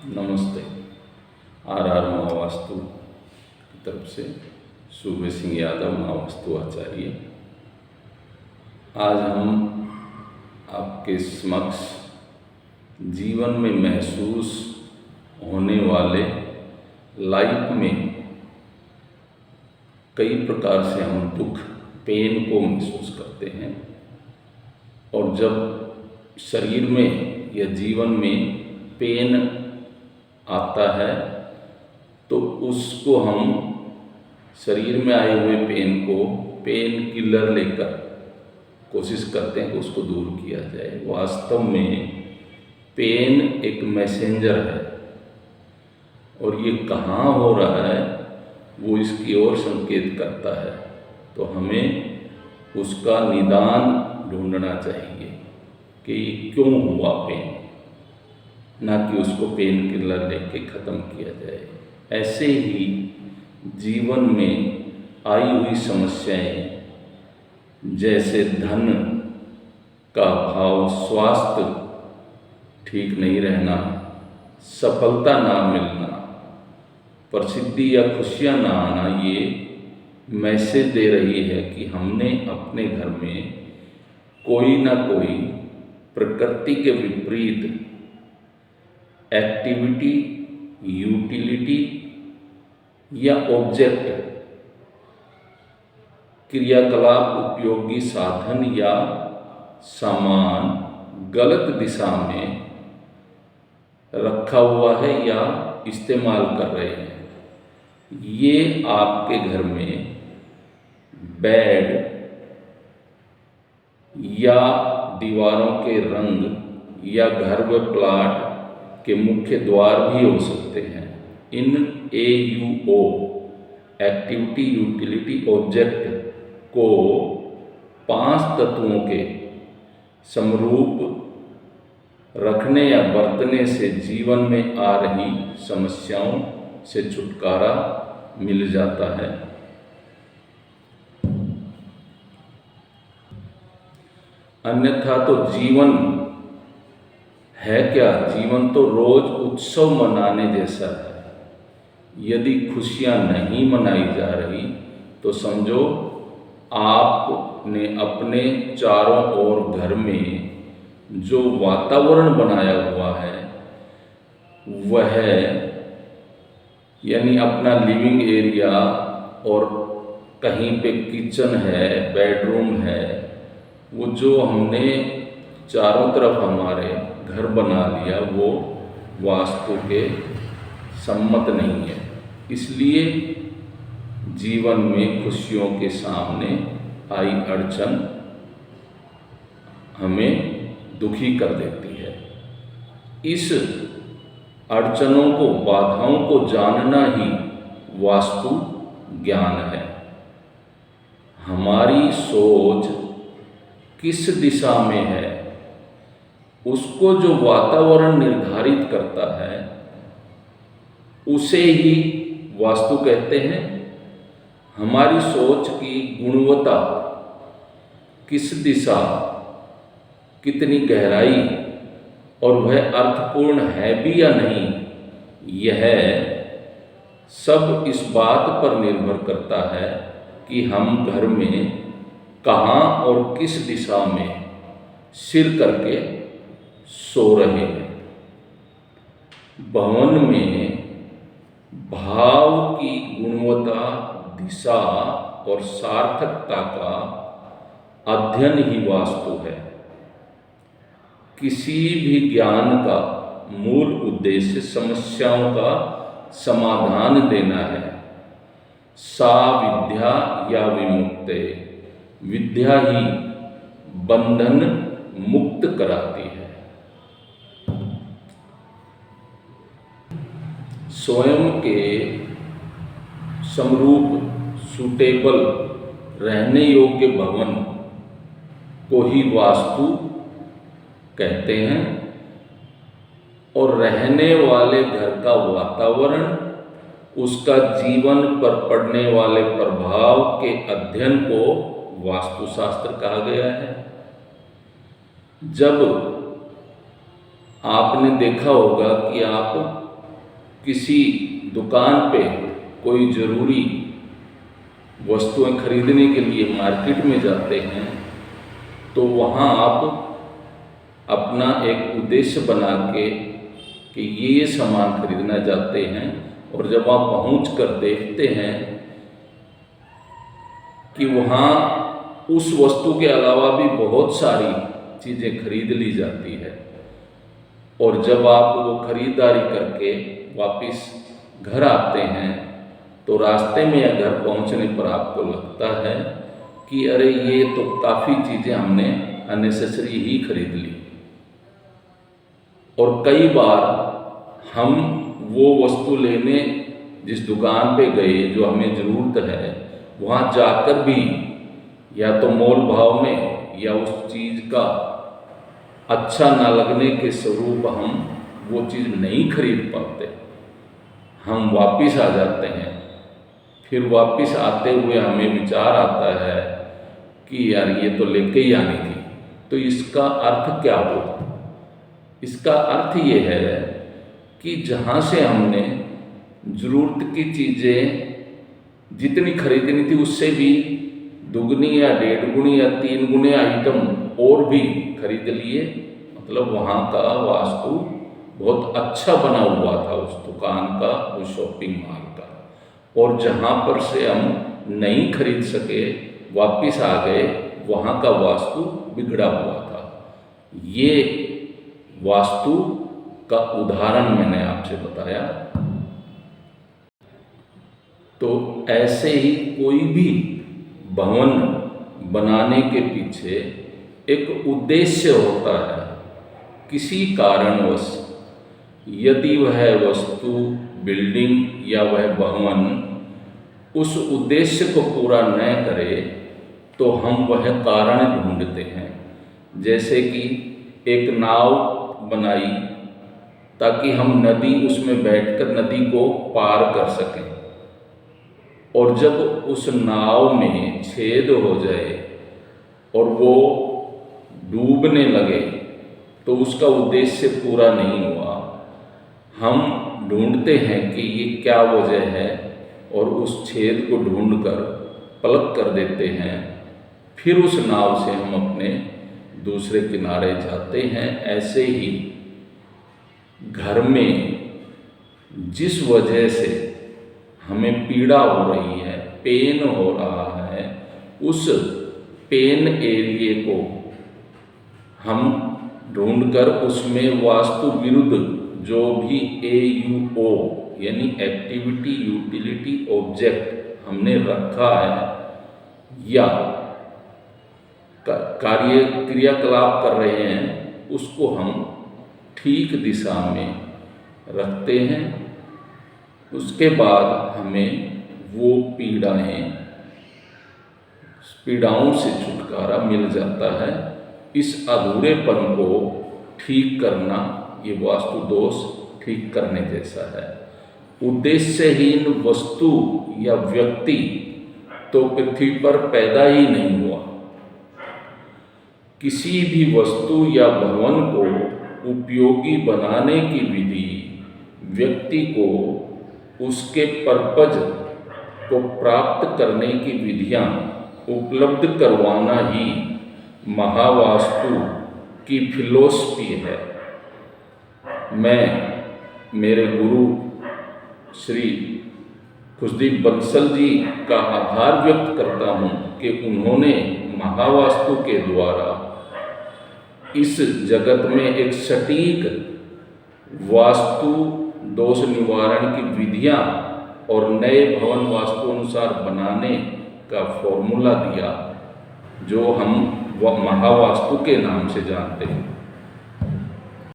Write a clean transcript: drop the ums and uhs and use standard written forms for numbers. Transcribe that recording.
नमस्ते। आर महावास्तु की तरफ से सूबे सिंह यादव महावास्तु आचार्य। आज हम आपके समक्ष जीवन में महसूस होने वाले लाइफ में कई प्रकार से हम दुख पेन को महसूस करते हैं, और जब शरीर में या जीवन में पेन आता है तो उसको हम शरीर में आए हुए पेन को पेन किलर लेकर कोशिश करते हैं कि उसको दूर किया जाए। वास्तव में पेन एक मैसेंजर है, और ये कहाँ हो रहा है वो इसकी ओर संकेत करता है। तो हमें उसका निदान ढूंढना चाहिए कि क्यों हुआ पेन, ना कि उसको पेन किलर लेके ख़त्म किया जाए। ऐसे ही जीवन में आई हुई समस्याएं, जैसे धन का अभाव, स्वास्थ्य ठीक नहीं रहना, सफलता ना मिलना, प्रसिद्धि या खुशियाँ ना आना, ये मैसेज दे रही है कि हमने अपने घर में कोई ना कोई प्रकृति के विपरीत एक्टिविटी, यूटिलिटी या ऑब्जेक्ट, क्रियाकलाप, उपयोगी साधन या सामान गलत दिशा में रखा हुआ है या इस्तेमाल कर रहे हैं। ये आपके घर में बेड या दीवारों के रंग या घर व प्लाट के मुख्य द्वार भी हो सकते हैं। इन AUO एक्टिविटी, यूटिलिटी, ऑब्जेक्ट को 5 तत्वों के समरूप रखने या बरतने से जीवन में आ रही समस्याओं से छुटकारा मिल जाता है। अन्यथा तो जीवन है क्या? जीवन तो रोज उत्सव मनाने जैसा है। यदि खुशियां नहीं मनाई जा रही तो समझो आपने अपने चारों ओर घर में जो वातावरण बनाया हुआ है वह, यानी अपना लिविंग एरिया और कहीं पे किचन है, बेडरूम है, वो जो हमने चारों तरफ हमारे घर बना लिया, वो वास्तु के सम्मत नहीं है। इसलिए जीवन में खुशियों के सामने आई अड़चन हमें दुखी कर देती है। इस अड़चनों को, बाधाओं को जानना ही वास्तु ज्ञान है। हमारी सोच किस दिशा में है, उसको जो वातावरण निर्धारित करता है उसे ही वास्तु कहते हैं। हमारी सोच की गुणवत्ता, किस दिशा, कितनी गहराई और वह अर्थपूर्ण है भी या नहीं, यह सब इस बात पर निर्भर करता है कि हम घर में कहाँ और किस दिशा में सिर करके सो रहे हैं। भवन में भाव की गुणवत्ता, दिशा और सार्थकता का अध्ययन ही वास्तु है। किसी भी ज्ञान का मूल उद्देश्य समस्याओं का समाधान देना है। सा विद्या या विमुक्ते, विद्या ही बंधन मुक्त कराती है। स्वयं के समरूप, सूटेबल, रहने योग्य भवन को ही वास्तु कहते हैं, और रहने वाले घर का वातावरण, उसका जीवन पर पड़ने वाले प्रभाव के अध्ययन को वास्तुशास्त्र कहा गया है। जब आपने देखा होगा कि आप किसी दुकान पे कोई ज़रूरी वस्तुएं खरीदने के लिए मार्केट में जाते हैं तो वहाँ आप अपना एक उद्देश्य बना के कि ये सामान खरीदना चाहते हैं, और जब आप पहुँच कर देखते हैं कि वहाँ उस वस्तु के अलावा भी बहुत सारी चीज़ें खरीद ली जाती है, और जब आप वो खरीदारी करके वापस घर आते हैं तो रास्ते में या घर पहुंचने पर आपको लगता है कि अरे ये तो काफ़ी चीज़ें हमने अननेसेसरी ही खरीद ली। और कई बार हम वो वस्तु लेने जिस दुकान पे गए जो हमें ज़रूरत है, वहाँ जाकर भी या तो मोल भाव में या उस चीज़ का अच्छा ना लगने के स्वरूप हम वो चीज़ नहीं खरीद पाते, हम वापस आ जाते हैं। फिर वापस आते हुए हमें विचार आता है कि यार ये तो लेके ही आनी थी। तो इसका अर्थ क्या हुआ? इसका अर्थ ये है कि जहाँ से हमने ज़रूरत की चीज़ें जितनी खरीदनी थी उससे भी दुगनी या 1.5 गुनी या 3 गुने आइटम और भी खरीद लिए, मतलब वहाँ का वास्तु बहुत अच्छा बना हुआ था उस दुकान का, उस शॉपिंग मॉल का। और जहाँ पर से हम नहीं खरीद सके, वापस आ गए, वहाँ का वास्तु बिगड़ा हुआ था। ये वास्तु का उदाहरण मैंने आपसे बताया। तो ऐसे ही कोई भी भवन बनाने के पीछे एक उद्देश्य होता है। किसी कारणवश यदि वह वस्तु, बिल्डिंग या वह भवन उस उद्देश्य को पूरा न करे तो हम वह कारण ढूंढते हैं। जैसे कि एक नाव बनाई ताकि हम नदी उसमें बैठकर नदी को पार कर सकें, और जब उस नाव में छेद हो जाए और वो डूबने लगे तो उसका उद्देश्य पूरा नहीं हुआ। हम ढूंढते हैं कि ये क्या वजह है और उस छेद को ढूंढकर पलट कर देते हैं। फिर उस नाव से हम अपने दूसरे किनारे जाते हैं। ऐसे ही घर में जिस वजह से हमें पीड़ा हो रही है, पेन हो रहा है, उस पेन एरिए को हम ढूंढकर उसमें वास्तु विरुद्ध जो भी AUO यानी एक्टिविटी यूटिलिटी ऑब्जेक्ट हमने रखा है या कार्य क्रियाकलाप कर रहे हैं, उसको हम ठीक दिशा में रखते हैं। उसके बाद हमें वो पीड़ाओं से छुटकारा मिल जाता है। इस अधूरेपन को ठीक करना ये वास्तु दोष ठीक करने जैसा है। उद्देश्यहीन वस्तु या व्यक्ति तो पृथ्वी पर पैदा ही नहीं हुआ। किसी भी वस्तु या भवन को उपयोगी बनाने की विधि व्यक्ति को उसके पर्पज को प्राप्त करने की विधियां उपलब्ध करवाना ही महावास्तु की फिलॉसफी है। मैं मेरे गुरु श्री खुशदीप बंसल जी का आभार व्यक्त करता हूँ कि उन्होंने महावास्तु के द्वारा इस जगत में एक सटीक वास्तु दोष निवारण की विधियां और नए भवन वास्तु अनुसार बनाने का फॉर्मूला दिया, जो हम महावास्तु के नाम से जानते हैं।